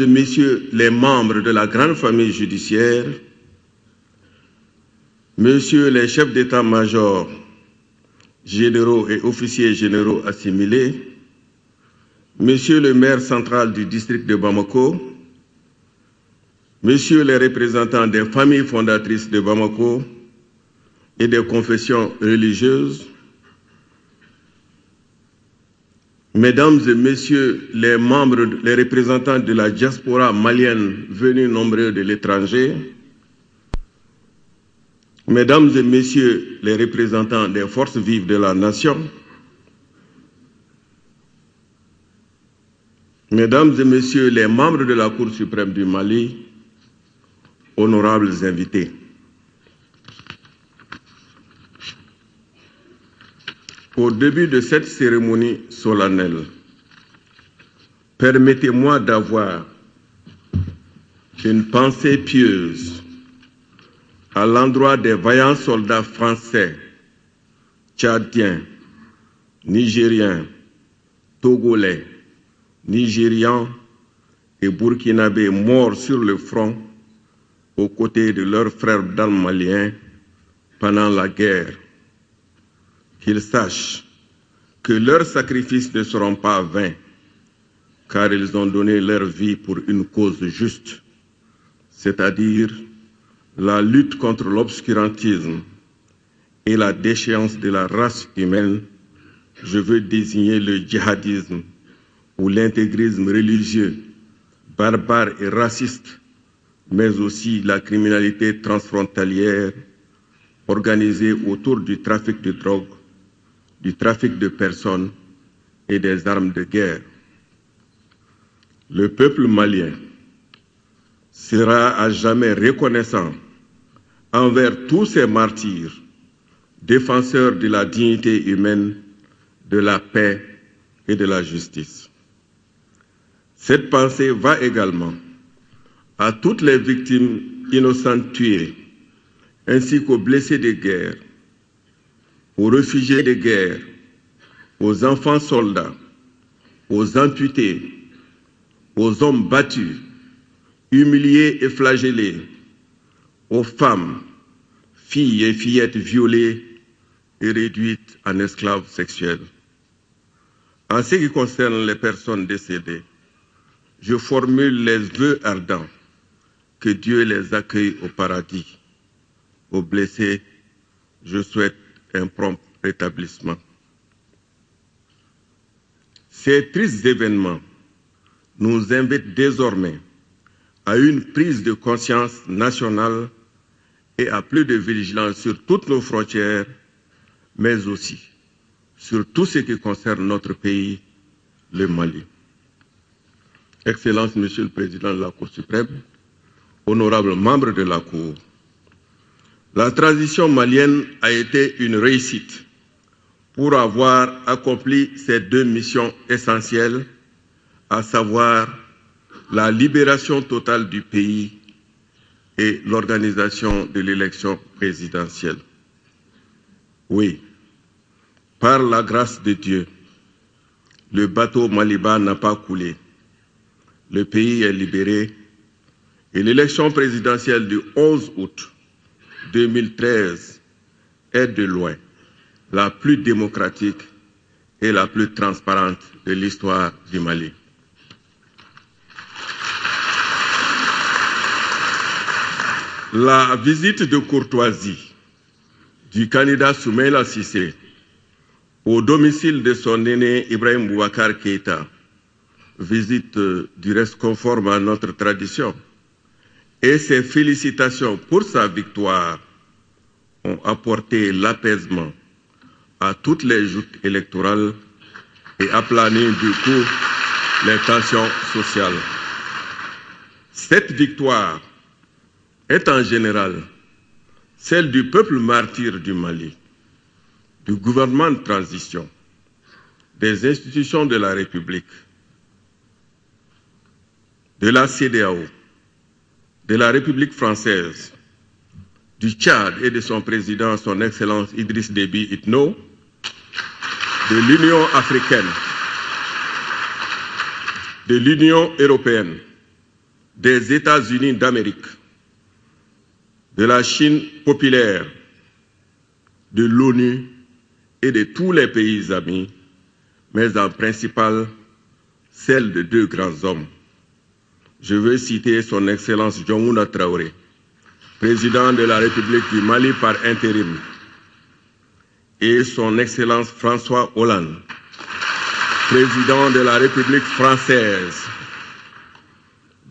Messieurs les membres de la grande famille judiciaire, Messieurs les chefs d'état-major généraux et officiers généraux assimilés, Monsieur le maire central du district de Bamako, Messieurs les représentants des familles fondatrices de Bamako et des confessions religieuses, Mesdames et Messieurs les membres, les représentants de la diaspora malienne venus nombreux de l'étranger, Mesdames et Messieurs les représentants des forces vives de la nation, Mesdames et Messieurs les membres de la Cour suprême du Mali, honorables invités. Au début de cette cérémonie solennelle, permettez-moi d'avoir une pensée pieuse à l'endroit des vaillants soldats français, tchadiens, nigériens, togolais, nigérians et burkinabés morts sur le front aux côtés de leurs frères d'armes maliens pendant la guerre. Qu'ils sachent que leurs sacrifices ne seront pas vains, car ils ont donné leur vie pour une cause juste, c'est-à-dire la lutte contre l'obscurantisme et la déchéance de la race humaine. Je veux désigner le djihadisme ou l'intégrisme religieux, barbare et raciste, mais aussi la criminalité transfrontalière organisée autour du trafic de drogue, du trafic de personnes et des armes de guerre. Le peuple malien sera à jamais reconnaissant envers tous ces martyrs, défenseurs de la dignité humaine, de la paix et de la justice. Cette pensée va également à toutes les victimes innocentes tuées, ainsi qu'aux blessés de guerre, aux réfugiés de guerre, aux enfants soldats, aux amputés, aux hommes battus, humiliés et flagellés, aux femmes, filles et fillettes violées et réduites en esclaves sexuels. En ce qui concerne les personnes décédées, je formule les vœux ardents que Dieu les accueille au paradis. Aux blessés, je souhaite un prompt rétablissement. Ces tristes événements nous invitent désormais à une prise de conscience nationale et à plus de vigilance sur toutes nos frontières, mais aussi sur tout ce qui concerne notre pays, le Mali. Excellences, Monsieur le Président de la Cour suprême, honorables membres de la Cour, la transition malienne a été une réussite pour avoir accompli ces deux missions essentielles, à savoir la libération totale du pays et l'organisation de l'élection présidentielle. Oui, par la grâce de Dieu, le bateau Maliba n'a pas coulé. Le pays est libéré et l'élection présidentielle du 11 août 2013 est de loin la plus démocratique et la plus transparente de l'histoire du Mali. La visite de courtoisie du candidat Soumaïla Cissé au domicile de son aîné Ibrahim Boubacar Keïta, visite du reste conforme à notre tradition, et ses félicitations pour sa victoire ont apporté l'apaisement à toutes les joutes électorales et aplani du coup les tensions sociales. Cette victoire est en général celle du peuple martyr du Mali, du gouvernement de transition, des institutions de la République, de la CEDEAO, de la République française, du Tchad et de son président, son Excellence Idriss Déby Itno, de l'Union africaine, de l'Union européenne, des États-Unis d'Amérique, de la Chine populaire, de l'ONU et de tous les pays amis, mais en principal celle de deux grands hommes. Je veux citer son Excellence Diongouna Traoré, président de la République du Mali par intérim, et son Excellence François Hollande, président de la République française,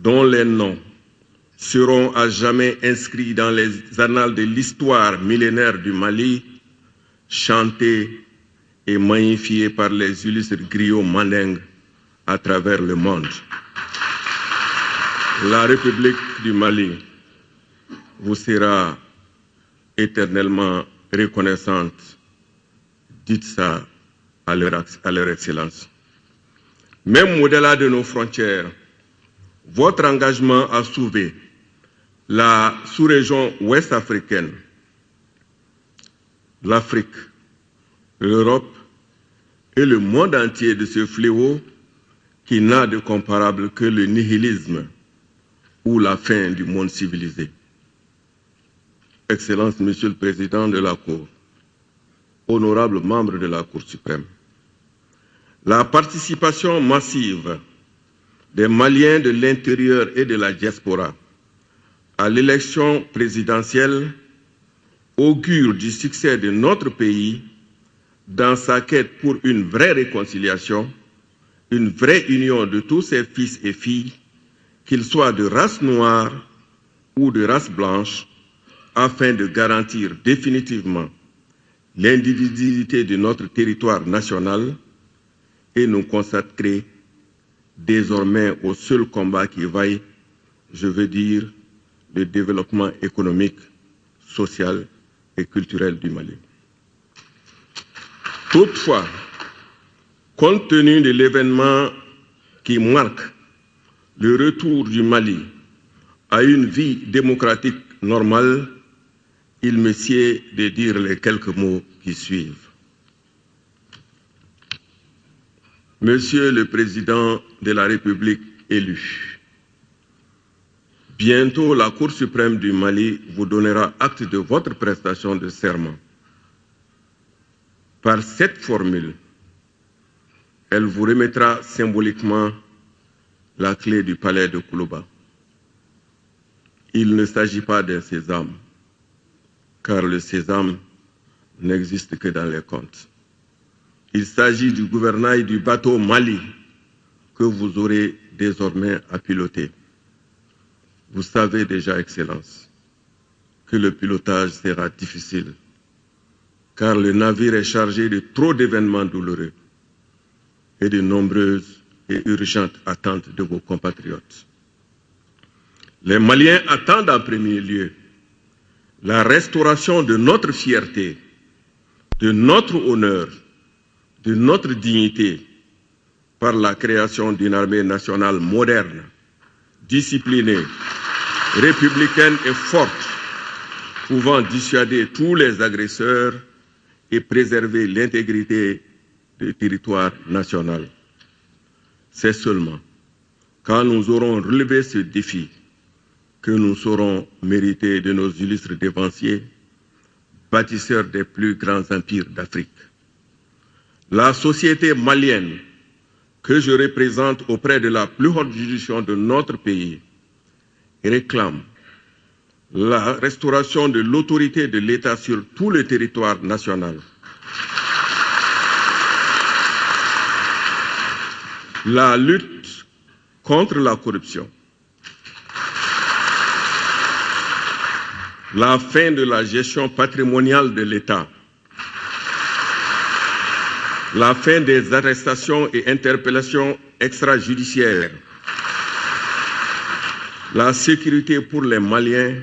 dont les noms seront à jamais inscrits dans les annales de l'histoire millénaire du Mali, chantés et magnifiés par les illustres griots mandingues à travers le monde. La République du Mali vous sera éternellement reconnaissante. Dites ça à leur excellence. Même au-delà de nos frontières, votre engagement à sauver la sous-région ouest africaine, l'Afrique, l'Europe et le monde entier de ce fléau qui n'a de comparable que le nihilisme ou la fin du monde civilisé. Excellence, Monsieur le Président de la Cour, honorables membres de la Cour suprême, la participation massive des Maliens de l'intérieur et de la diaspora à l'élection présidentielle augure du succès de notre pays dans sa quête pour une vraie réconciliation, une vraie union de tous ses fils et filles, qu'ils soient de race noire ou de race blanche, afin de garantir définitivement l'indivisibilité de notre territoire national et nous consacrer désormais au seul combat qui vaille, je veux dire, le développement économique, social et culturel du Mali. Toutefois, compte tenu de l'événement qui marque le retour du Mali à une vie démocratique normale, il me sied de dire les quelques mots qui suivent. Monsieur le Président de la République élu, bientôt la Cour suprême du Mali vous donnera acte de votre prestation de serment. Par cette formule, elle vous remettra symboliquement la clé du palais de Koulouba. Il ne s'agit pas d'un sésame, car le sésame n'existe que dans les contes. Il s'agit du gouvernail du bateau Mali que vous aurez désormais à piloter. Vous savez déjà, Excellence, que le pilotage sera difficile, car le navire est chargé de trop d'événements douloureux et de nombreuses et urgentes attentes de vos compatriotes. Les Maliens attendent en premier lieu la restauration de notre fierté, de notre honneur, de notre dignité par la création d'une armée nationale moderne, disciplinée, républicaine et forte, pouvant dissuader tous les agresseurs et préserver l'intégrité du territoire national. C'est seulement quand nous aurons relevé ce défi que nous saurons mériter de nos illustres dévanciers, bâtisseurs des plus grands empires d'Afrique. La société malienne que je représente auprès de la plus haute juridiction de notre pays réclame la restauration de l'autorité de l'État sur tout le territoire national, la lutte contre la corruption, la fin de la gestion patrimoniale de l'État, la fin des arrestations et interpellations extrajudiciaires, la sécurité pour les Maliens,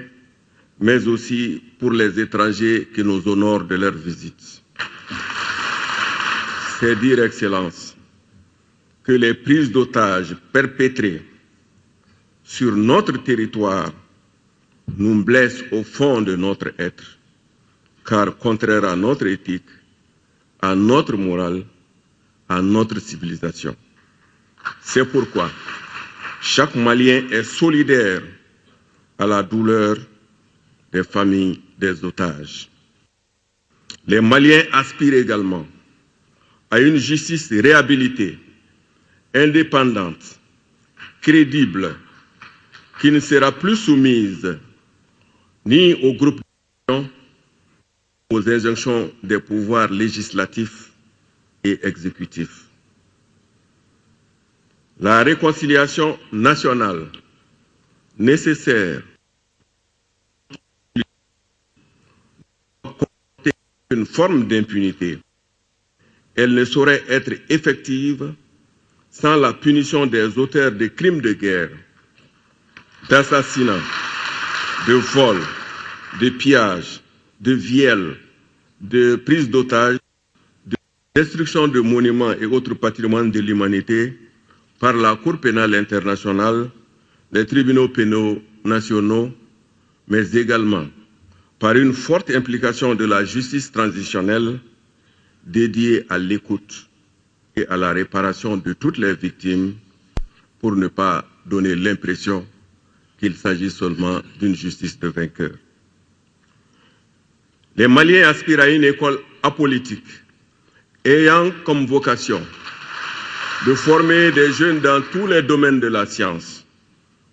mais aussi pour les étrangers qui nous honorent de leur visite. C'est dire, Excellence, que les prises d'otages perpétrées sur notre territoire nous blessent au fond de notre être, car contraire à notre éthique, à notre morale, à notre civilisation. C'est pourquoi Chaque Malien est solidaire à la douleur des familles des otages. Les Maliens aspirent également à une justice réhabilitée, indépendante, crédible, qui ne sera plus soumise ni aux groupes aux injonctions des pouvoirs législatifs et exécutifs. La réconciliation nationale nécessaire comporte une forme d'impunité. Elle ne saurait être effective sans la punition des auteurs de crimes de guerre, d'assassinat, de vol, de pillage, de viol, de prise d'otages, de destruction de monuments et autres patrimoines de l'humanité par la Cour pénale internationale, les tribunaux pénaux nationaux, mais également par une forte implication de la justice transitionnelle dédiée à l'écoute et à la réparation de toutes les victimes pour ne pas donner l'impression qu'il s'agit seulement d'une justice de vainqueur. Les Maliens aspirent à une école apolitique ayant comme vocation de former des jeunes dans tous les domaines de la science,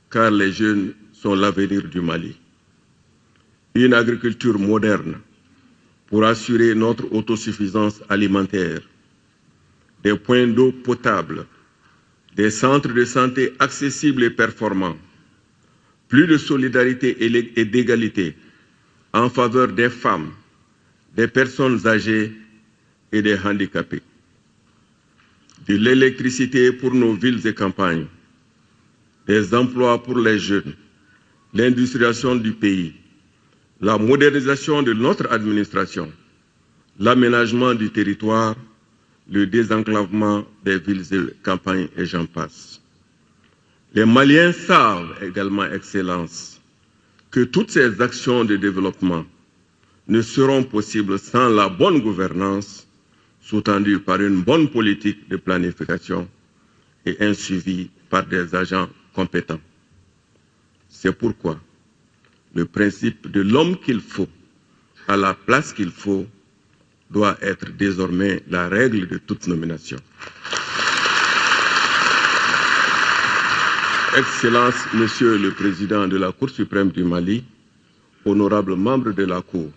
car les jeunes sont l'avenir du Mali. Une agriculture moderne pour assurer notre autosuffisance alimentaire, des points d'eau potables, des centres de santé accessibles et performants, plus de solidarité et d'égalité en faveur des femmes, des personnes âgées et des handicapés. De l'électricité pour nos villes et campagnes, des emplois pour les jeunes, l'industrialisation du pays, la modernisation de notre administration, l'aménagement du territoire, le désenclavement des villes et campagnes et j'en passe. Les Maliens savent également, Excellence, que toutes ces actions de développement ne seront possibles sans la bonne gouvernance, sous-tendue par une bonne politique de planification et un suivi par des agents compétents. C'est pourquoi le principe de l'homme qu'il faut, à la place qu'il faut, doit être désormais la règle de toute nomination. Excellence, Monsieur le Président de la Cour suprême du Mali, honorables membres de la Cour,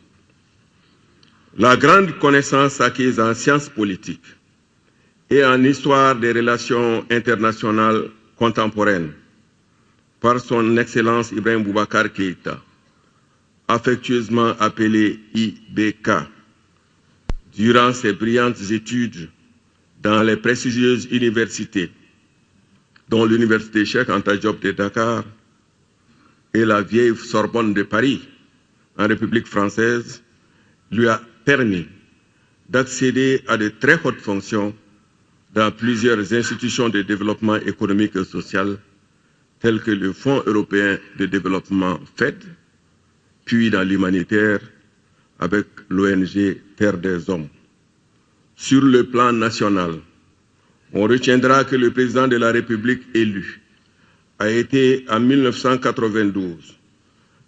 la grande connaissance acquise en sciences politiques et en histoire des relations internationales contemporaines par son Excellence Ibrahim Boubacar Keïta, affectueusement appelé IBK, durant ses brillantes études dans les prestigieuses universités, dont l'université Cheikh Anta Diop de Dakar et la vieille Sorbonne de Paris, en République française, lui a permis d'accéder à de très hautes fonctions dans plusieurs institutions de développement économique et social, telles que le Fonds européen de développement FED, puis dans l'humanitaire avec l'ONG Terre des Hommes. Sur le plan national, on retiendra que le président de la République élu a été en 1992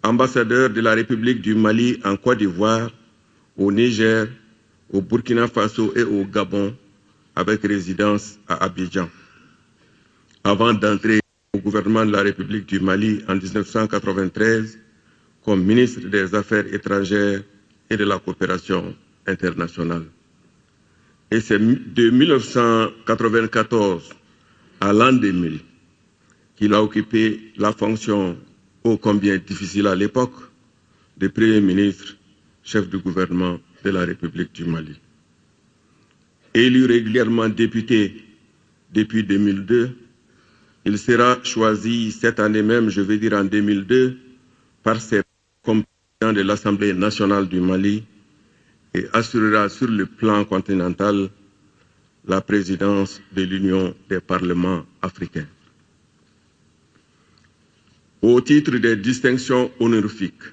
ambassadeur de la République du Mali en Côte d'Ivoire, au Niger, au Burkina Faso et au Gabon, avec résidence à Abidjan, avant d'entrer au gouvernement de la République du Mali en 1993 comme ministre des Affaires étrangères et de la coopération internationale. Et c'est de 1994 à l'an 2000 qu'il a occupé la fonction ô combien difficile à l'époque de Premier ministre, chef du gouvernement de la République du Mali. Élu régulièrement député depuis 2002, il sera choisi cette année même, je veux dire en 2002, par ses comme président de l'Assemblée nationale du Mali et assurera sur le plan continental la présidence de l'Union des parlements africains. Au titre des distinctions honorifiques,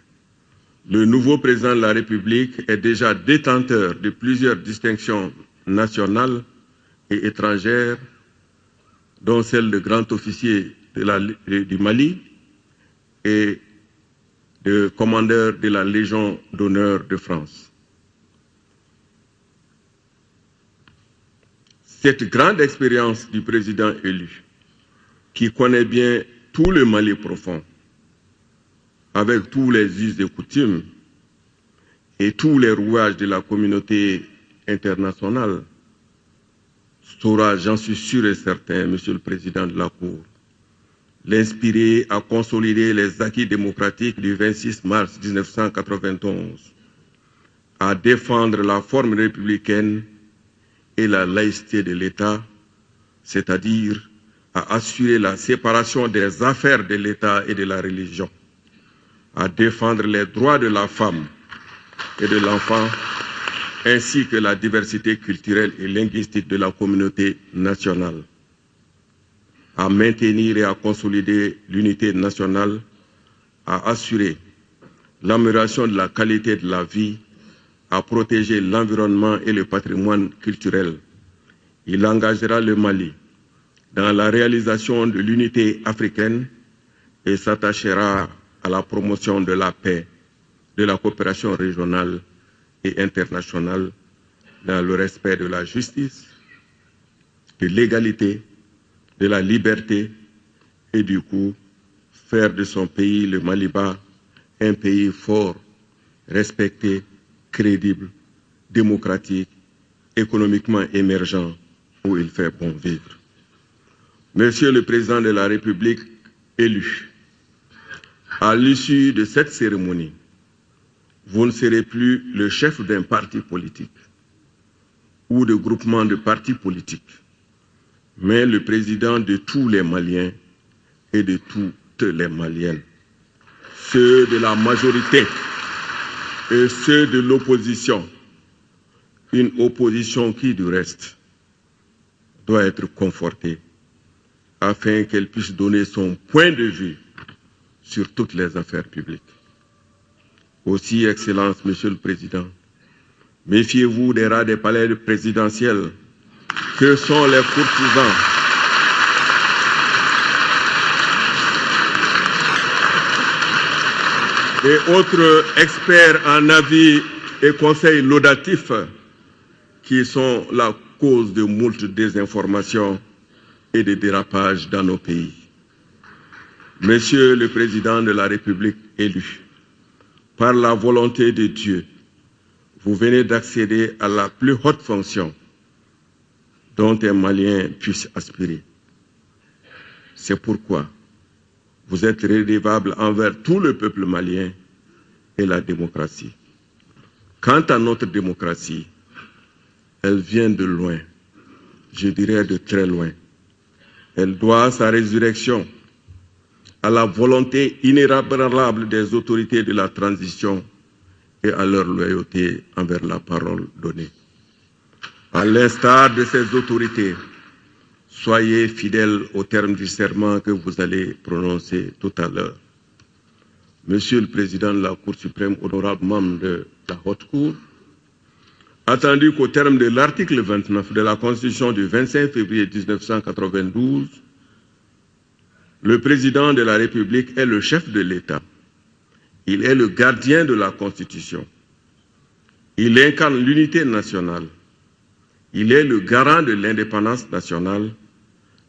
le nouveau président de la République est déjà détenteur de plusieurs distinctions nationales et étrangères, dont celle de grand officier du Mali et de commandeur de la Légion d'honneur de France. Cette grande expérience du président élu, qui connaît bien tout le Mali profond, avec tous les us et coutumes et tous les rouages de la communauté internationale, saura, j'en suis sûr et certain, Monsieur le Président de la Cour, l'inspirer à consolider les acquis démocratiques du 26 mars 1991, à défendre la forme républicaine et la laïcité de l'État, c'est-à-dire à assurer la séparation des affaires de l'État et de la religion, à défendre les droits de la femme et de l'enfant, ainsi que la diversité culturelle et linguistique de la communauté nationale, à maintenir et à consolider l'unité nationale, à assurer l'amélioration de la qualité de la vie, à protéger l'environnement et le patrimoine culturel. Il engagera le Mali dans la réalisation de l'unité africaine et s'attachera à la promotion de la paix, de la coopération régionale et internationale dans le respect de la justice, de l'égalité, de la liberté et du coup faire de son pays, le Maliba, un pays fort, respecté, crédible, démocratique, économiquement émergent où il fait bon vivre. Monsieur le Président de la République élu, à l'issue de cette cérémonie, vous ne serez plus le chef d'un parti politique ou de groupement de partis politiques, mais le président de tous les Maliens et de toutes les Maliennes, ceux de la majorité et ceux de l'opposition, une opposition qui, du reste, doit être confortée afin qu'elle puisse donner son point de vue sur toutes les affaires publiques. Aussi, Excellence, Monsieur le Président, méfiez-vous des rats des palais présidentiels que sont les courtisans et autres experts en avis et conseils laudatifs qui sont la cause de moult désinformations et de dérapages dans nos pays. Monsieur le Président de la République élu, par la volonté de Dieu, vous venez d'accéder à la plus haute fonction dont un Malien puisse aspirer. C'est pourquoi vous êtes redevable envers tout le peuple malien et la démocratie. Quant à notre démocratie, elle vient de loin, je dirais de très loin. Elle doit sa résurrection à la volonté inébranlable des autorités de la transition et à leur loyauté envers la parole donnée. À l'instar de ces autorités, soyez fidèles au terme du serment que vous allez prononcer tout à l'heure. Monsieur le Président de la Cour suprême, honorable membre de la Haute Cour, attendu qu'au terme de l'article 29 de la Constitution du 25 février 1992, le Président de la République est le chef de l'État. Il est le gardien de la Constitution. Il incarne l'unité nationale. Il est le garant de l'indépendance nationale,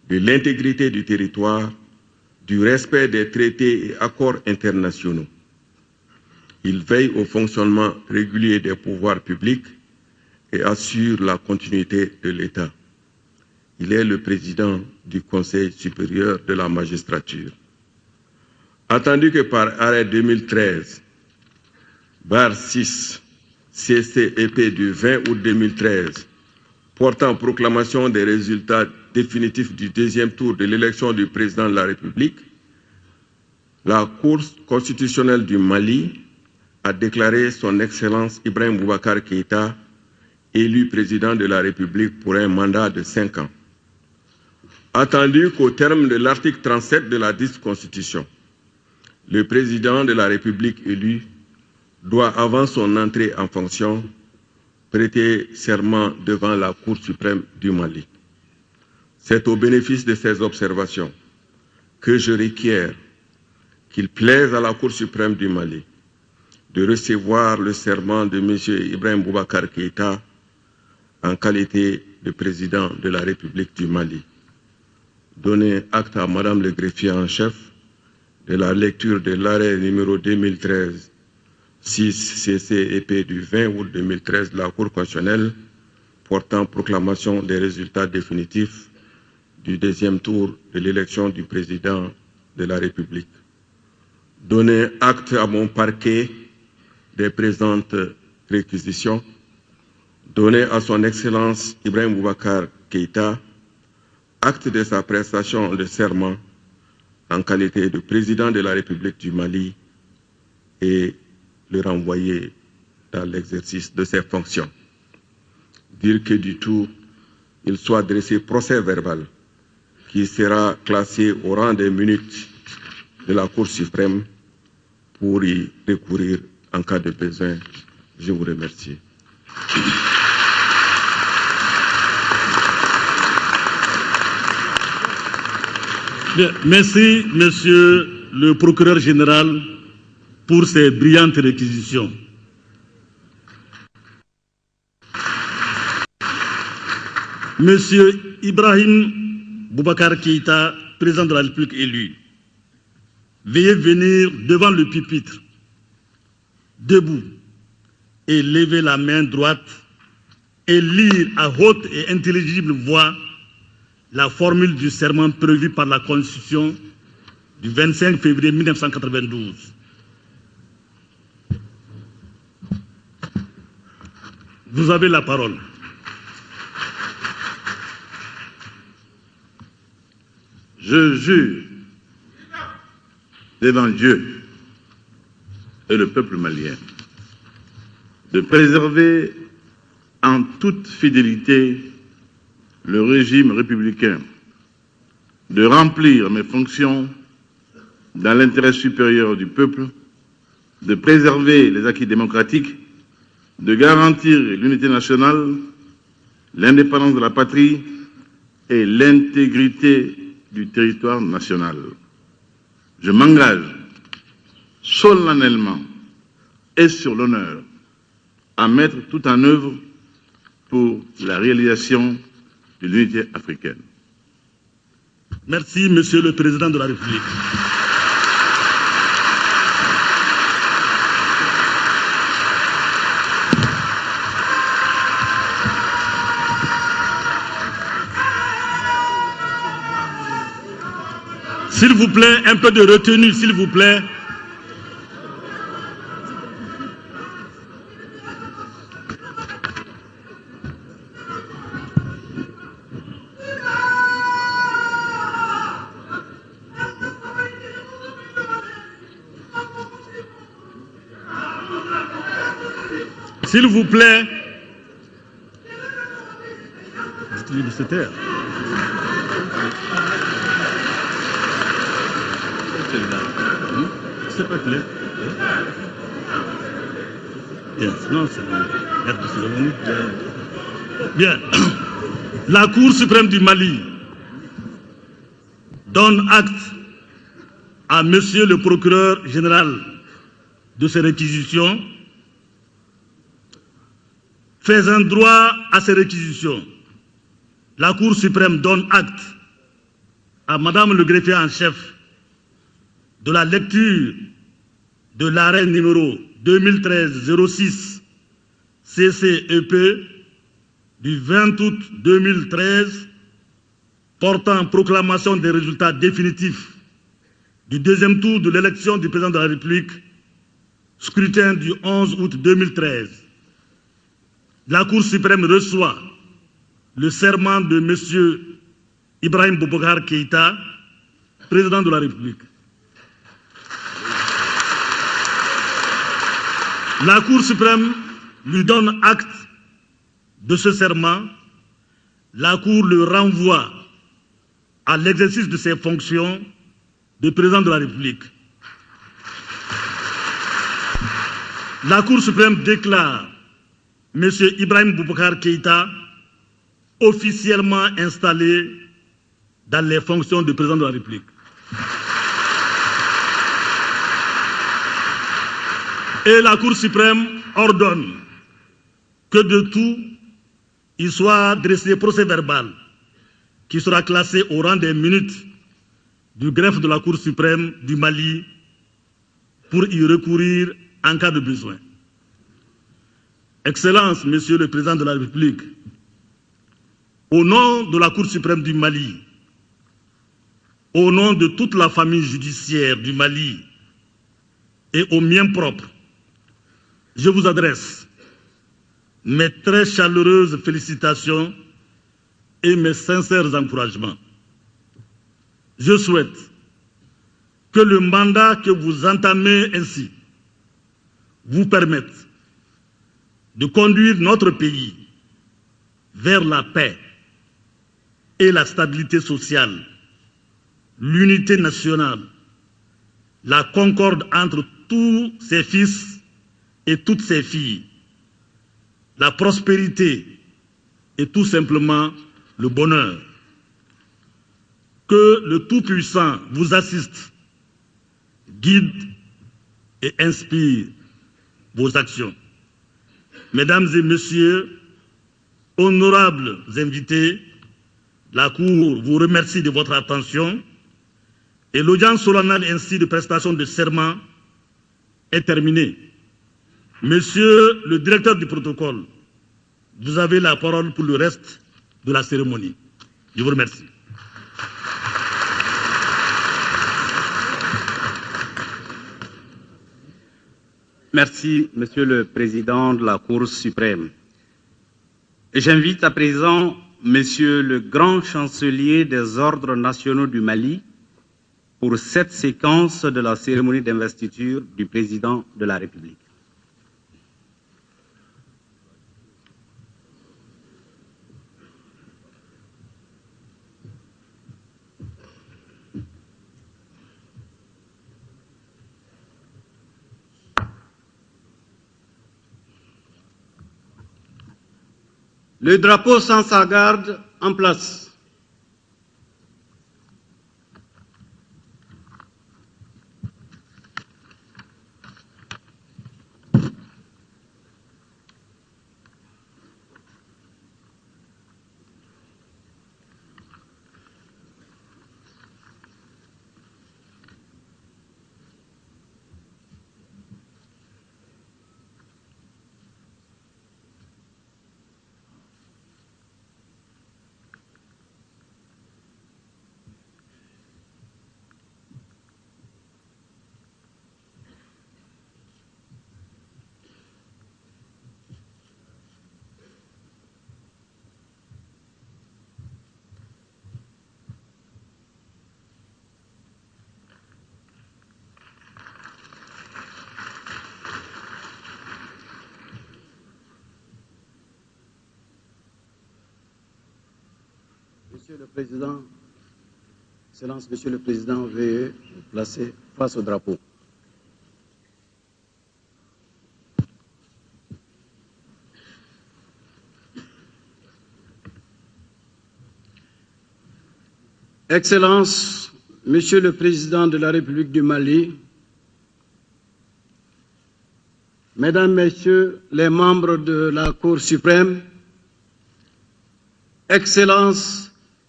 de l'intégrité du territoire, du respect des traités et accords internationaux. Il veille au fonctionnement régulier des pouvoirs publics et assure la continuité de l'État. Il est le président du Conseil supérieur de la magistrature. Attendu que par arrêt 2013, barre 6, CCEP du 20 août 2013, portant proclamation des résultats définitifs du deuxième tour de l'élection du président de la République, la Cour constitutionnelle du Mali a déclaré son Excellence Ibrahim Boubacar Keïta élu président de la République pour un mandat de 5 ans. Attendu qu'au terme de l'article 37 de la dite Constitution, le président de la République élu doit, avant son entrée en fonction, prêter serment devant la Cour suprême du Mali. C'est au bénéfice de ces observations que je requiers qu'il plaise à la Cour suprême du Mali de recevoir le serment de M. Ibrahim Boubacar Keïta en qualité de président de la République du Mali. Donner acte à Madame le greffier en chef de la lecture de l'arrêt numéro 2013 6 CC-EP du 20 août 2013 de la Cour constitutionnelle portant proclamation des résultats définitifs du deuxième tour de l'élection du président de la République. Donner acte à mon parquet des présentes réquisitions. Donner à son Excellence Ibrahim Boubacar Keïta acte de sa prestation de serment en qualité de président de la République du Mali et le renvoyer dans l'exercice de ses fonctions. Dire que du tout, il soit dressé procès verbal qui sera classé au rang des minutes de la Cour suprême pour y recourir en cas de besoin. Je vous remercie. Bien, merci, Monsieur le procureur général, pour ces brillantes réquisitions. Monsieur Ibrahim Boubacar Keïta, président de la République élu, veuillez venir devant le pupitre, debout, et lever la main droite et lire à haute et intelligible voix la formule du serment prévue par la Constitution du 25 février 1992. Vous avez la parole. Je jure devant Dieu et le peuple malien de préserver en toute fidélité le régime républicain, de remplir mes fonctions dans l'intérêt supérieur du peuple, de préserver les acquis démocratiques, de garantir l'unité nationale, l'indépendance de la patrie et l'intégrité du territoire national. Je m'engage solennellement et sur l'honneur à mettre tout en œuvre pour la réalisation de l'unité africaine. Merci, Monsieur le Président de la République. S'il vous plaît, un peu de retenue, s'il vous plaît. S'il vous plaît. Dites-lui de se taire. C'est pas clair. Bien, non, c'est bien. La Cour suprême du Mali donne acte à Monsieur le procureur général de ces réquisitions. Faisant droit à ces réquisitions, la Cour suprême donne acte à Madame le greffier en chef de la lecture de l'arrêt numéro 2013-06 CC-EP du 20 août 2013 portant proclamation des résultats définitifs du deuxième tour de l'élection du président de la République, scrutin du 11 août 2013. La Cour suprême reçoit le serment de M. Ibrahim Boubacar Keïta, président de la République. La Cour suprême lui donne acte de ce serment. La Cour le renvoie à l'exercice de ses fonctions de président de la République. La Cour suprême déclare M. Ibrahim Boubacar Keïta officiellement installé dans les fonctions de président de la République. Et la Cour suprême ordonne que de tout, il soit dressé procès verbal qui sera classé au rang des minutes du greffe de la Cour suprême du Mali pour y recourir en cas de besoin. Excellence, Monsieur le Président de la République, au nom de la Cour suprême du Mali, au nom de toute la famille judiciaire du Mali et au mien propre, je vous adresse mes très chaleureuses félicitations et mes sincères encouragements. Je souhaite que le mandat que vous entamez ainsi vous permette de conduire notre pays vers la paix et la stabilité sociale, l'unité nationale, la concorde entre tous ses fils et toutes ses filles, la prospérité et tout simplement le bonheur. Que le Tout-Puissant vous assiste, guide et inspire vos actions. Mesdames et messieurs, honorables invités, la Cour vous remercie de votre attention et l'audience solennelle ainsi de prestation de serment est terminée. Monsieur le directeur du protocole, vous avez la parole pour le reste de la cérémonie. Je vous remercie. Merci, Monsieur le Président de la Cour suprême. J'invite à présent Monsieur le Grand Chancelier des Ordres nationaux du Mali pour cette séquence de la cérémonie d'investiture du Président de la République. Le drapeau sans sa garde en place. Monsieur le Président, Excellence, Monsieur le Président, veuillez vous placer face au drapeau. Excellence, Monsieur le Président de la République du Mali, Mesdames, Messieurs les membres de la Cour suprême, Excellence,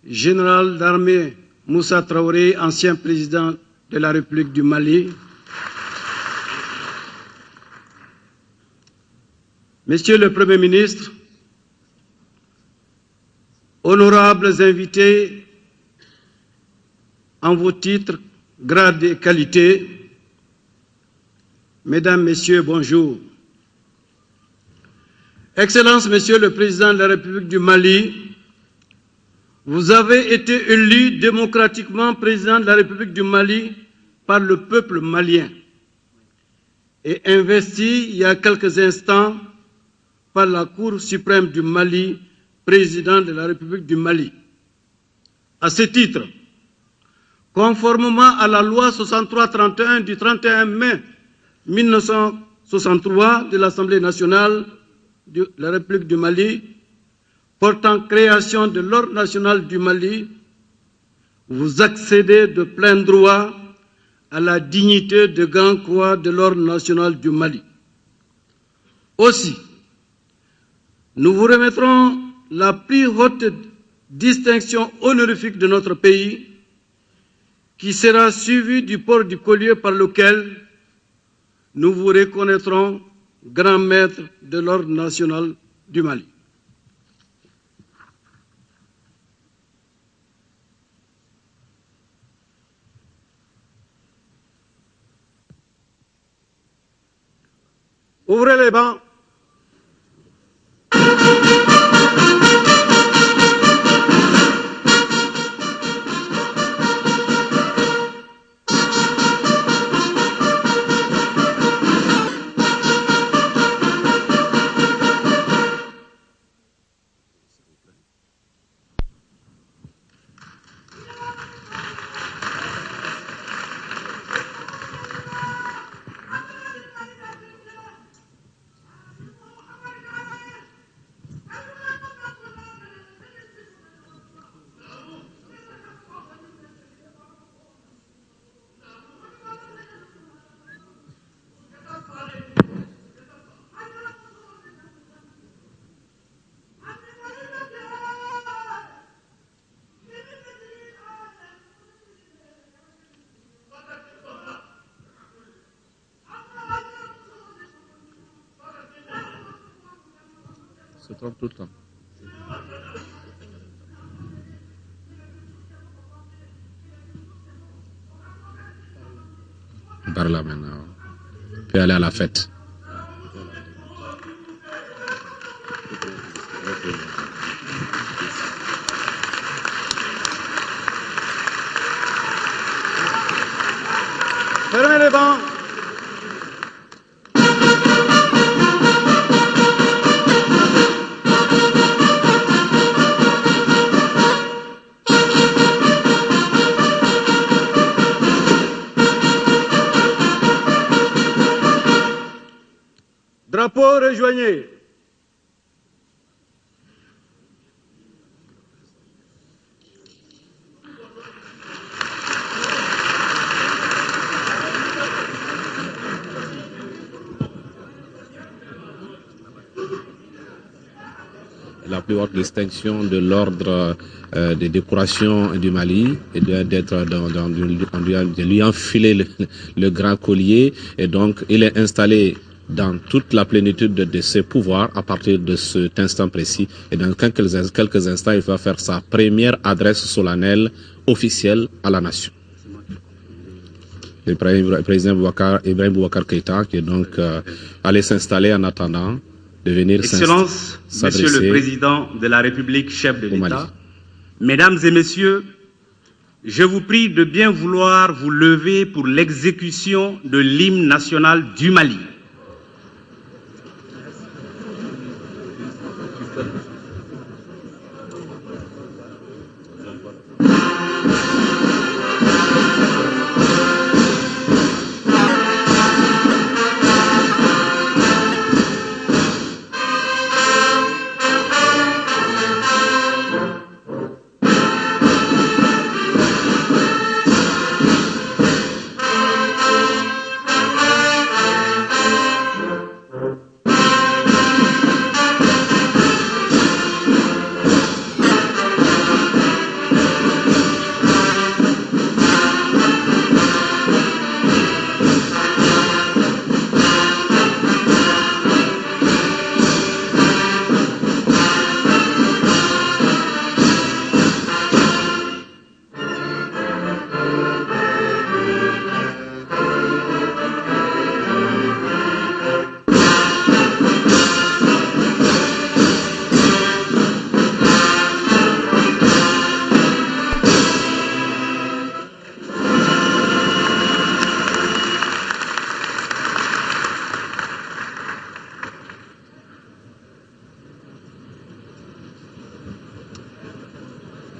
Général d'armée Moussa Traoré, ancien président de la République du Mali, Monsieur le Premier ministre, honorables invités en vos titres, grades et qualités, Mesdames, Messieurs, bonjour. Excellence, Monsieur le Président de la République du Mali, vous avez été élu démocratiquement président de la République du Mali par le peuple malien et investi il y a quelques instants par la Cour suprême du Mali, président de la République du Mali. À ce titre, conformément à la loi 63-31 du 31 mai 1963 de l'Assemblée nationale de la République du Mali, portant création de l'Ordre national du Mali, vous accédez de plein droit à la dignité de grand croix de l'Ordre national du Mali. Aussi, nous vous remettrons la plus haute distinction honorifique de notre pays, qui sera suivie du port du collier par lequel nous vous reconnaîtrons grand maître de l'ordre national du Mali. Ouvrez les bancs. Se trompe tout le temps. Par là maintenant. Puis aller à la fête. Fermez les bancs. Drapeau, rejoignez. La plus haute distinction de l'ordre des décorations du Mali et de lui enfiler le grand collier, et donc il est installé dans toute la plénitude de ses pouvoirs à partir de cet instant précis, et dans quelques instants il va faire sa première adresse solennelle officielle à la nation. Le président Ibrahim Boubacar Keïta qui est donc allé s'installer en attendant de venir Excellence, Monsieur le Président de la République, chef de l'État, Mesdames et Messieurs, je vous prie de bien vouloir vous lever pour l'exécution de l'hymne national du Mali.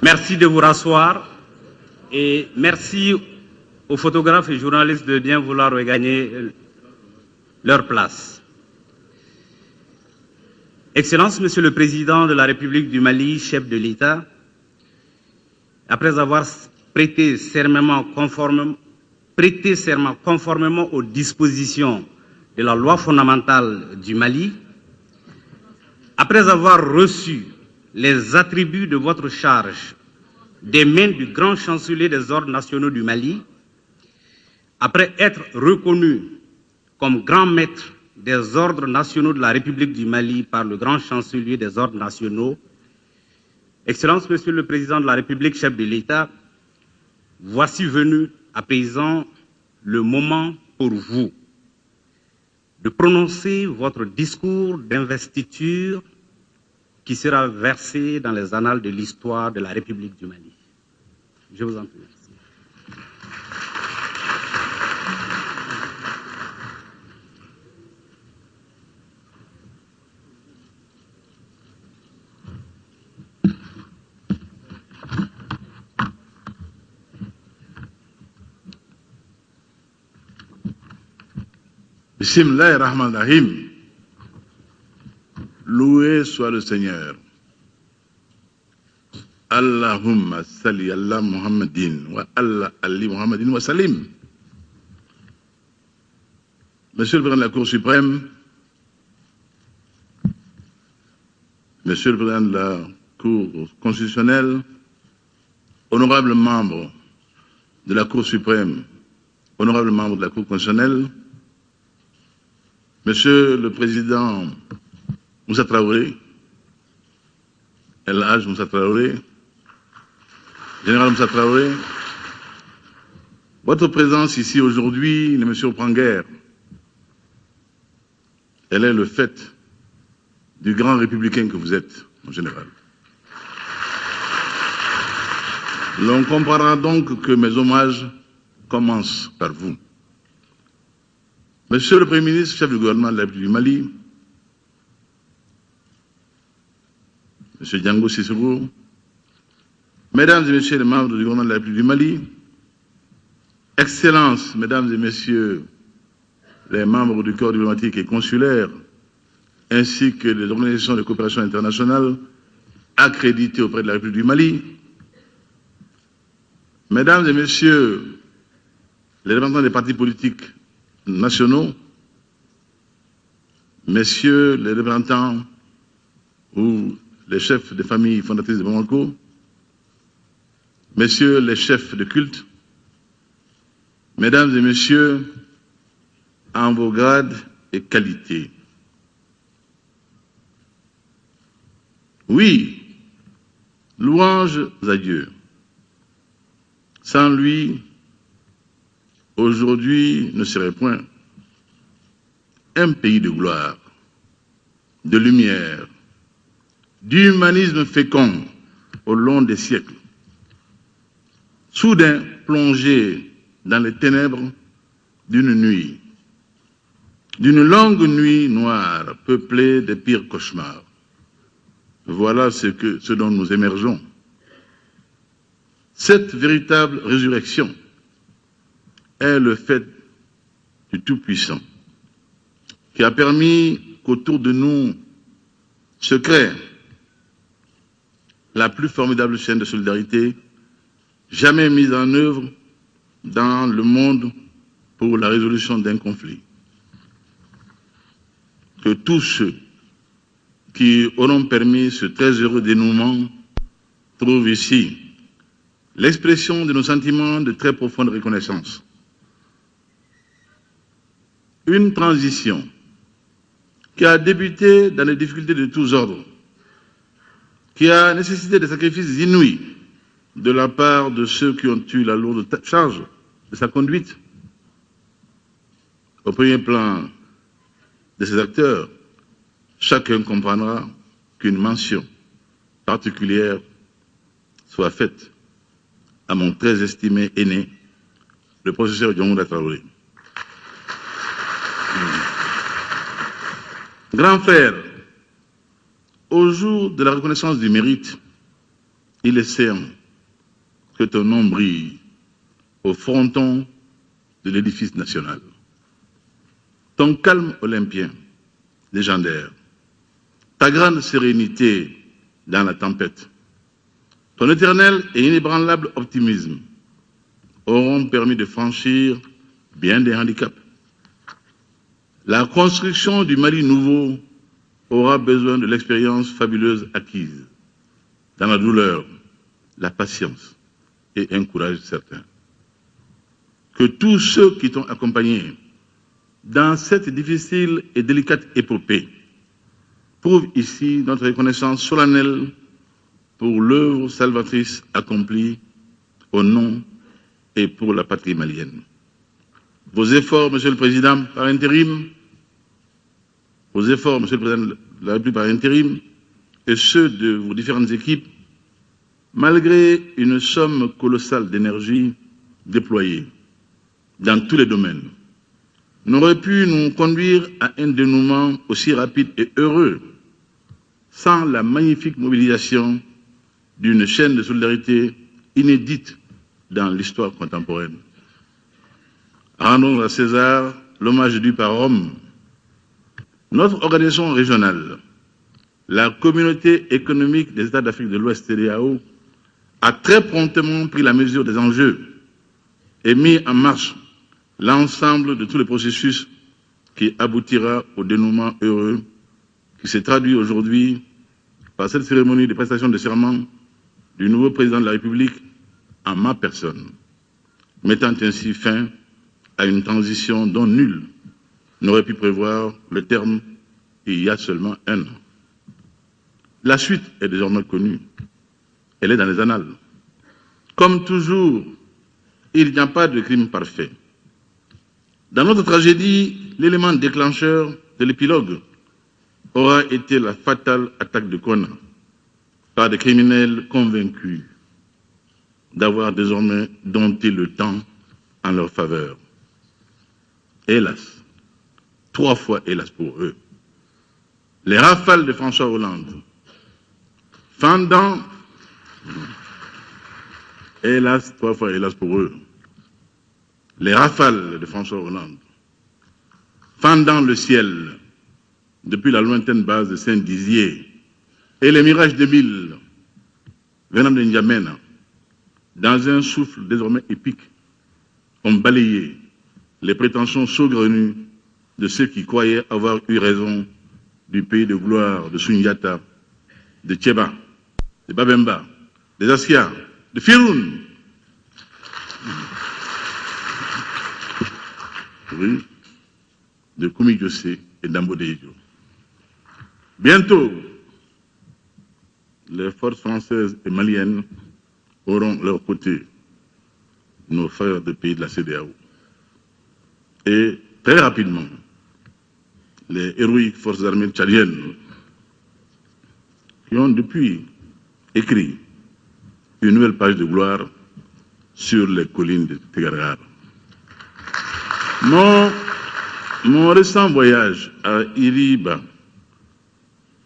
Merci de vous rasseoir et merci aux photographes et journalistes de bien vouloir regagner leur place. Excellence, Monsieur le Président de la République du Mali, chef de l'État, après avoir prêté serment conformément aux dispositions de la loi fondamentale du Mali, après avoir reçu les attributs de votre charge des mains du grand chancelier des ordres nationaux du Mali, après être reconnu comme grand maître des ordres nationaux de la République du Mali par le grand chancelier des ordres nationaux, Excellence, Monsieur le Président de la République, chef de l'État, voici venu à présent le moment pour vous de prononcer votre discours d'investiture qui sera versé dans les annales de l'histoire de la République du Mali. Je vous en prie. Bismillahirrahmanirrahim. Loué soit le Seigneur. Allahumma salli ala Muhammadin wa ala ali Muhammadin wa salim. Monsieur le Président de la Cour suprême, Monsieur le Président de la Cour constitutionnelle, honorables membres de la Cour suprême, honorables membres de la Cour constitutionnelle, Monsieur le Président Moussa Traoré, El Hadj Moussa Traoré, Général Moussa Traoré, votre présence ici aujourd'hui ne me surprend guère. Elle est le fait du grand républicain que vous êtes, mon général. L'on comprendra donc que mes hommages commencent par vous. Monsieur le Premier ministre, chef du gouvernement de la République du Mali, Monsieur Django Sissoko, Mesdames et Messieurs les membres du gouvernement de la République du Mali, Excellences, Mesdames et Messieurs les membres du corps diplomatique et consulaire, ainsi que les organisations de coopération internationale accréditées auprès de la République du Mali, Mesdames et Messieurs les représentants des partis politiques nationaux, Messieurs les représentants ou les chefs des familles fondatrices de Bamako, Messieurs les chefs de culte, Mesdames et Messieurs, en vos grades et qualités. Oui, louanges à Dieu. Sans lui, aujourd'hui ne serait point un pays de gloire, de lumière, d'humanisme fécond au long des siècles, soudain plongé dans les ténèbres d'une nuit, d'une longue nuit noire peuplée des pires cauchemars. Voilà ce dont nous émergeons. Cette véritable résurrection est le fait du Tout-Puissant qui a permis qu'autour de nous se crée la plus formidable chaîne de solidarité jamais mise en œuvre dans le monde pour la résolution d'un conflit. Que tous ceux qui auront permis ce très heureux dénouement trouvent ici l'expression de nos sentiments de très profonde reconnaissance. Une transition qui a débuté dans les difficultés de tous ordres, qui a nécessité des sacrifices inouïs de la part de ceux qui ont eu la lourde charge de sa conduite. Au premier plan de ces acteurs, chacun comprendra qu'une mention particulière soit faite à mon très estimé aîné, le professeur Django Traoré. Grand frère, au jour de la reconnaissance du mérite, il est certain que ton nom brille au fronton de l'édifice national. Ton calme olympien, légendaire, ta grande sérénité dans la tempête, ton éternel et inébranlable optimisme auront permis de franchir bien des handicaps. La construction du Mali nouveau aura besoin de l'expérience fabuleuse acquise dans la douleur, la patience et un courage certain. Que tous ceux qui t'ont accompagné dans cette difficile et délicate épopée prouvent ici notre reconnaissance solennelle pour l'œuvre salvatrice accomplie au nom et pour la patrie malienne. Vos efforts, Monsieur le Président, par intérim, vos efforts, Monsieur le Président de la République, par intérim, et ceux de vos différentes équipes, malgré une somme colossale d'énergie déployée dans tous les domaines, n'aurait pu nous conduire à un dénouement aussi rapide et heureux sans la magnifique mobilisation d'une chaîne de solidarité inédite dans l'histoire contemporaine. Rendons à César l'hommage dû par Rome. Notre organisation régionale, la Communauté économique des États d'Afrique de l'Ouest, CEDEAO, a très promptement pris la mesure des enjeux et mis en marche l'ensemble de tous les processus qui aboutira au dénouement heureux qui s'est traduit aujourd'hui par cette cérémonie de prestation de serment du nouveau président de la République en ma personne, mettant ainsi fin à une transition dont nul n'aurait pu prévoir le terme il y a seulement un an. La suite est désormais connue. Elle est dans les annales. Comme toujours, il n'y a pas de crime parfait. Dans notre tragédie, l'élément déclencheur de l'épilogue aura été la fatale attaque de Kona par des criminels convaincus d'avoir désormais dompté le temps en leur faveur. Hélas, 3 fois hélas pour eux, les rafales de François Hollande, fendant, hélas, 3 fois hélas pour eux, les rafales de François Hollande, fendant le ciel depuis la lointaine base de Saint-Dizier et les mirages de Mille venant de N'Djamena, dans un souffle désormais épique, ont balayé les prétentions saugrenues de ceux qui croyaient avoir eu raison du pays de gloire de Sundiata, de Tcheba, de Babemba, des Askia, de Firoun, oui, de Koumi Diossé et d'Ambodejo. Bientôt, les forces françaises et maliennes auront leur côté nos frères des pays de la CEDEAO. Et très rapidement, les héroïques forces armées tchadiennes qui ont depuis écrit une nouvelle page de gloire sur les collines de Tegargar. Mon récent voyage à Iriba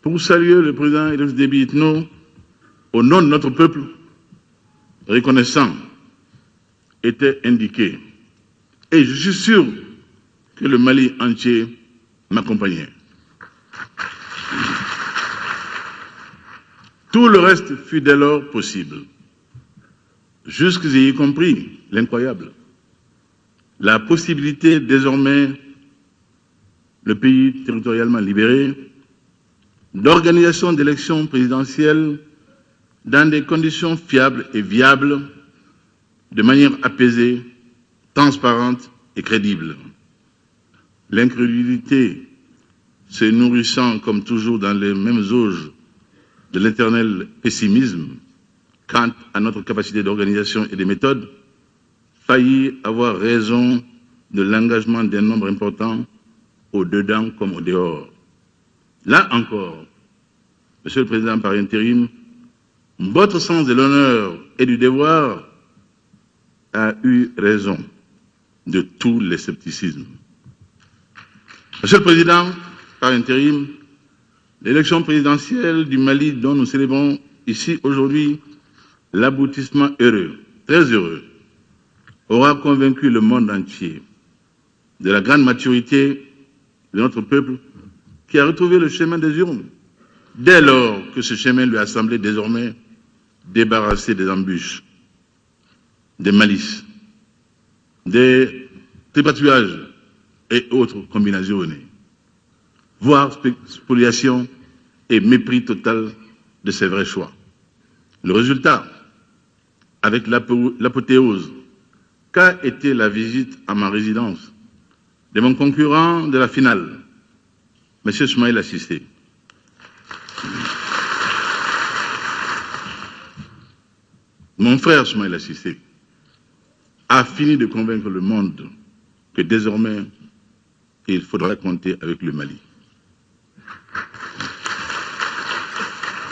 pour saluer le président Idriss Déby Itno au nom de notre peuple reconnaissant était indiqué. Et je suis sûr que le Mali entier m'accompagnait. Tout le reste fut dès lors possible, jusqu'y compris l'incroyable. La possibilité désormais, le pays territorialement libéré, d'organisation d'élections présidentielles dans des conditions fiables et viables, de manière apaisée, transparente et crédible. L'incrédulité se nourrissant comme toujours dans les mêmes auges de l'éternel pessimisme quant à notre capacité d'organisation et de méthode, faillit avoir raison de l'engagement d'un nombre important au dedans comme au dehors. Là encore, Monsieur le Président par intérim, votre sens de l'honneur et du devoir a eu raison de tous les scepticismes. Monsieur le Président par intérim, l'élection présidentielle du Mali dont nous célébrons ici aujourd'hui l'aboutissement heureux, très heureux, aura convaincu le monde entier de la grande maturité de notre peuple qui a retrouvé le chemin des urnes, dès lors que ce chemin lui a semblé désormais débarrassé des embûches, des malices, des tripatouillages et autres combinaisons. voire spoliation et mépris total de ses vrais choix. Le résultat, avec l'apothéose qu'a été la visite à ma résidence de mon concurrent de la finale, M. Soumaïla Cissé. Mon frère Soumaïla Cissé a fini de convaincre le monde que désormais, il faudra compter avec le Mali.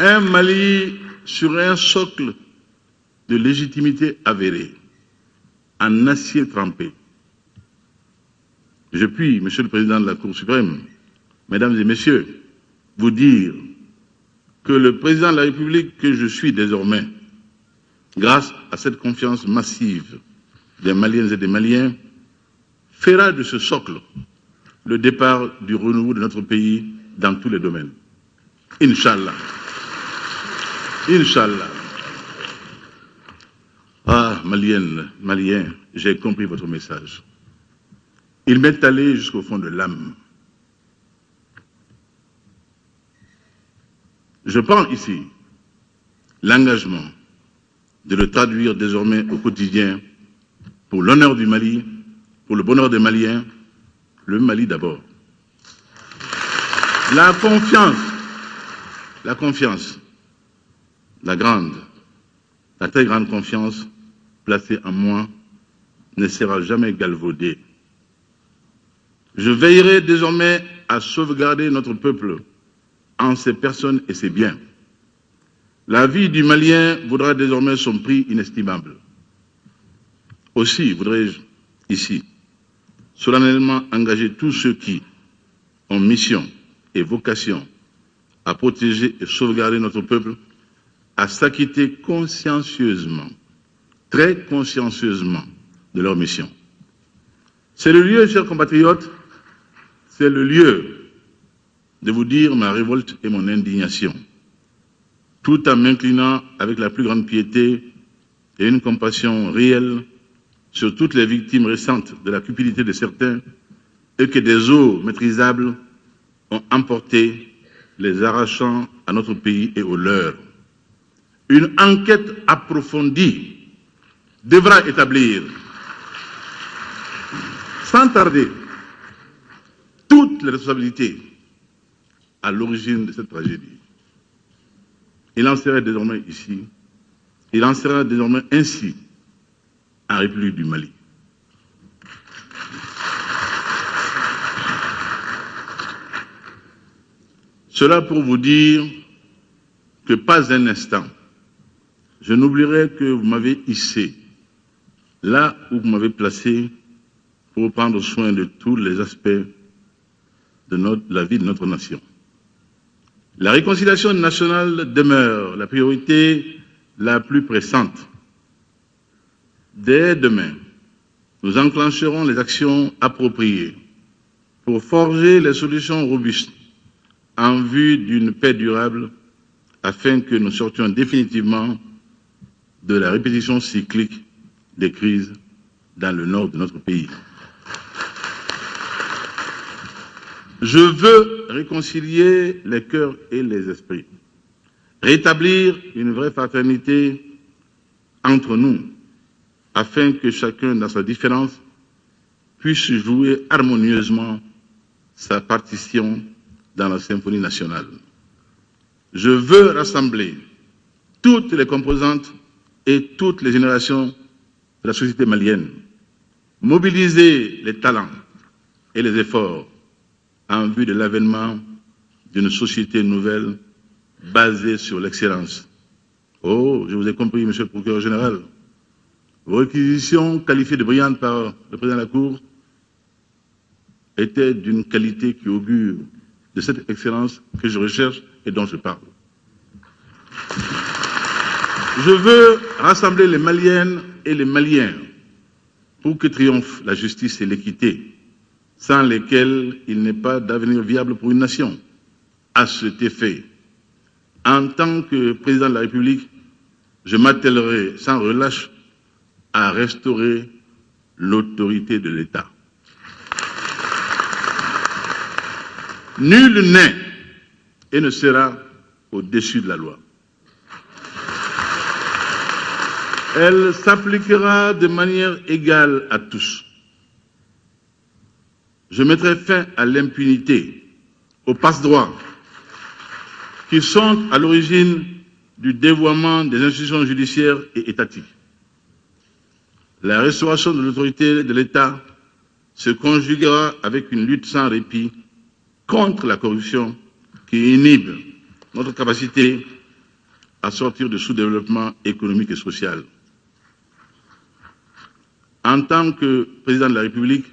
Un Mali sur un socle de légitimité avérée, en acier trempé. Je puis, Monsieur le Président de la Cour suprême, Mesdames et Messieurs, vous dire que le Président de la République que je suis désormais, grâce à cette confiance massive des Maliennes et des Maliens, fera de ce socle le départ du renouveau de notre pays dans tous les domaines. Inch'Allah. Inch'Allah. Ah, Maliennes, Maliens, j'ai compris votre message. Il m'est allé jusqu'au fond de l'âme. Je prends ici l'engagement de le traduire désormais au quotidien pour l'honneur du Mali, pour le bonheur des Maliens, le Mali d'abord. La confiance, la très grande confiance placée en moi ne sera jamais galvaudée. Je veillerai désormais à sauvegarder notre peuple en ses personnes et ses biens. La vie du Malien vaudra désormais son prix inestimable. Aussi voudrais-je ici solennellement engager tous ceux qui ont mission et vocation à protéger et sauvegarder notre peuple à s'acquitter consciencieusement, très consciencieusement de leur mission. C'est le lieu, chers compatriotes, c'est le lieu de vous dire ma révolte et mon indignation, tout en m'inclinant avec la plus grande piété et une compassion réelle sur toutes les victimes récentes de la cupidité de certains et que des eaux maîtrisables ont emporté, les arrachant à notre pays et aux leurs. Une enquête approfondie devra établir, sans tarder, toutes les responsabilités à l'origine de cette tragédie. Il en sera désormais ici, il en sera désormais ainsi en République du Mali. Cela pour vous dire que pas un instant, je n'oublierai que vous m'avez hissé là où vous m'avez placé pour prendre soin de tous les aspects de la vie de notre nation. La réconciliation nationale demeure la priorité la plus pressante. Dès demain, nous enclencherons les actions appropriées pour forger les solutions robustes en vue d'une paix durable afin que nous sortions définitivement de la répétition cyclique des crises dans le nord de notre pays. Je veux réconcilier les cœurs et les esprits, rétablir une vraie fraternité entre nous, afin que chacun, dans sa différence, puisse jouer harmonieusement sa partition dans la symphonie nationale. Je veux rassembler toutes les composantes et toutes les générations de la société malienne, mobiliser les talents et les efforts en vue de l'avènement d'une société nouvelle basée sur l'excellence. Oh, je vous ai compris, Monsieur le procureur général. Vos réquisitions, qualifiées de brillantes par le président de la Cour, étaient d'une qualité qui augure de cette excellence que je recherche et dont je parle. Je veux rassembler les Maliennes et les Maliens pour que triomphe la justice et l'équité, sans lesquelles il n'est pas d'avenir viable pour une nation. À cet effet, en tant que président de la République, je m'attellerai sans relâche à restaurer l'autorité de l'État. Nul n'est et ne sera au-dessus de la loi. Elle s'appliquera de manière égale à tous. Je mettrai fin à l'impunité, aux passe-droits qui sont à l'origine du dévoiement des institutions judiciaires et étatiques. La restauration de l'autorité de l'État se conjuguera avec une lutte sans répit contre la corruption qui inhibe notre capacité à sortir du sous-développement économique et social. En tant que président de la République,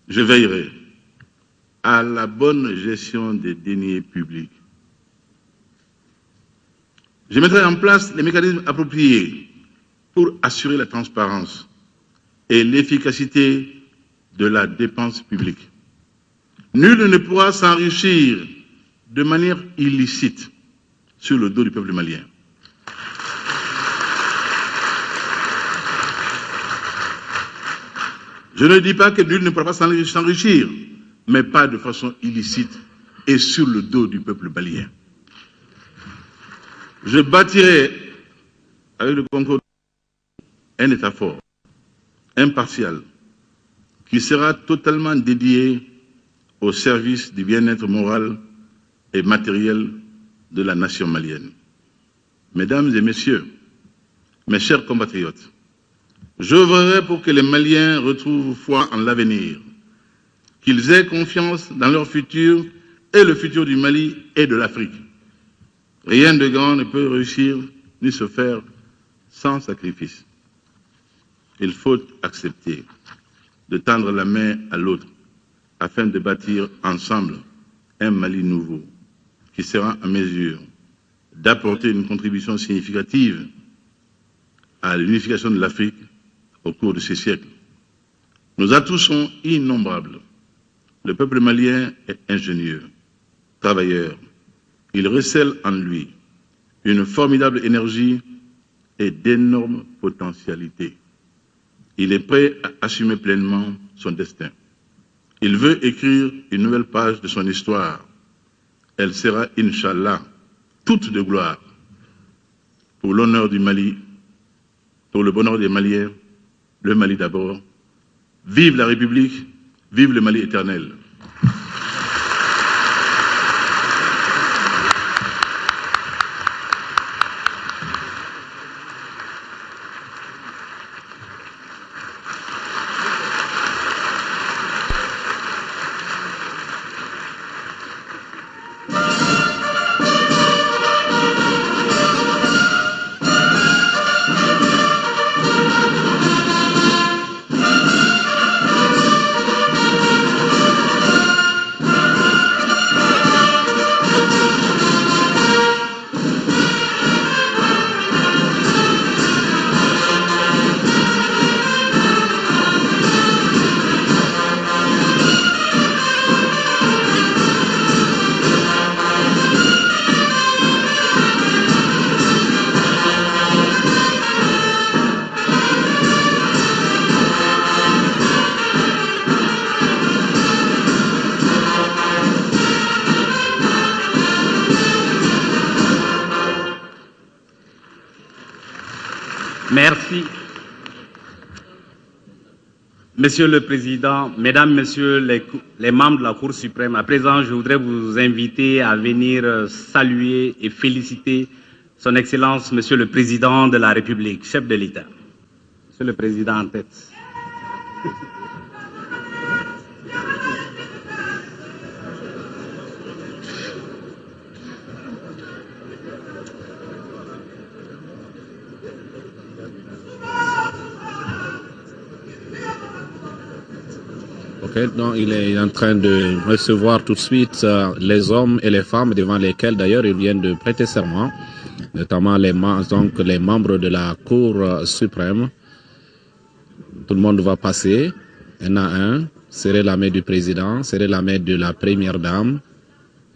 je veillerai à la bonne gestion des deniers publics. Je mettrai en place les mécanismes appropriés pour assurer la transparence et l'efficacité de la dépense publique. Nul ne pourra s'enrichir de manière illicite sur le dos du peuple malien. Je ne dis pas que nul ne pourra pas s'enrichir, mais pas de façon illicite et sur le dos du peuple malien. Je bâtirai, avec le concours, un État fort, impartial, qui sera totalement dédié au service du bien-être moral et matériel de la nation malienne. Mesdames et messieurs, mes chers compatriotes, j'œuvrerai pour que les Maliens retrouvent foi en l'avenir, qu'ils aient confiance dans leur futur et le futur du Mali et de l'Afrique. Rien de grand ne peut réussir ni se faire sans sacrifice. Il faut accepter de tendre la main à l'autre afin de bâtir ensemble un Mali nouveau qui sera en mesure d'apporter une contribution significative à l'unification de l'Afrique au cours de ces siècles. Nos atouts sont innombrables. Le peuple malien est ingénieux, travailleur. Il recèle en lui une formidable énergie et d'énormes potentialités. Il est prêt à assumer pleinement son destin. Il veut écrire une nouvelle page de son histoire. Elle sera, Inch'Allah, toute de gloire pour l'honneur du Mali, pour le bonheur des Maliens, le Mali d'abord. Vive la République, vive le Mali éternel. Merci. Monsieur le Président, Mesdames, Messieurs les membres de la Cour suprême, à présent, je voudrais vous inviter à venir saluer et féliciter Son Excellence, Monsieur le Président de la République, chef de l'État. Monsieur le Président en tête. Donc, il est en train de recevoir tout de suite les hommes et les femmes devant lesquels d'ailleurs il vient de prêter serment, notamment les membres de la Cour suprême. Tout le monde va passer, un à un, serrer la main du président, serrer la main de la première dame,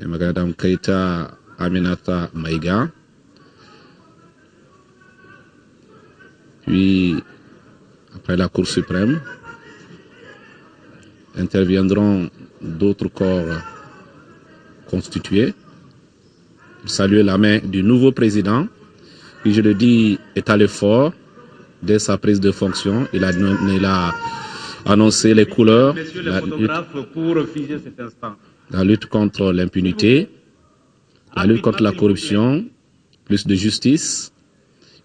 et Madame Keïta Aminata Maïga. Puis, après la Cour suprême, interviendront d'autres corps constituée. Saluer la main du nouveau président, qui, je le dis, est allé fort dès sa prise de fonction. Il a annoncé les couleurs, la lutte contre l'impunité, la lutte contre la corruption, plus de justice.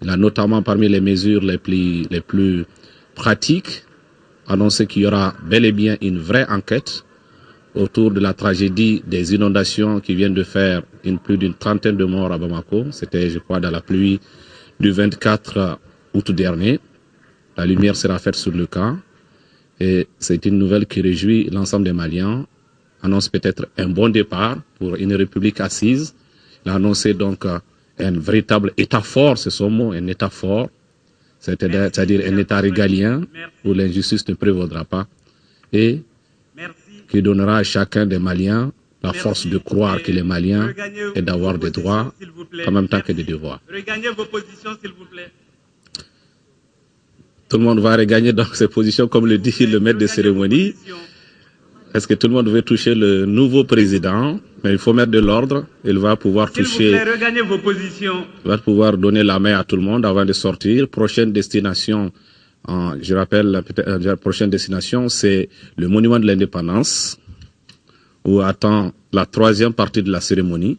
Il a notamment, parmi les mesures les plus pratiques, annoncé qu'il y aura bel et bien une vraie enquête autour de la tragédie des inondations qui viennent de faire plus d'une trentaine de morts à Bamako. C'était, je crois, dans la pluie du 24 août dernier. La lumière sera faite sur le cas. Et c'est une nouvelle qui réjouit l'ensemble des Maliens. Annonce peut-être un bon départ pour une république assise. Il a annoncé donc un véritable État fort, c'est son mot, un État fort. C'est-à-dire un État régalien où l'injustice ne prévaudra pas. Et qui donnera à chacun des Maliens la force de croire qu'il est malien et d'avoir des droits en même temps que des devoirs. Regagnez vos positions, s'il vous plaît. Tout le monde va regagner dans ses positions, comme le dit le maître de cérémonie. Est-ce que tout le monde veut toucher le nouveau président? Mais il faut mettre de l'ordre. Il va pouvoir toucher. S'il vous plaît, regagnez vos positions. Il va pouvoir donner la main à tout le monde avant de sortir. Prochaine destination, je rappelle, la prochaine destination, c'est le monument de l'indépendance, où attend la troisième partie de la cérémonie.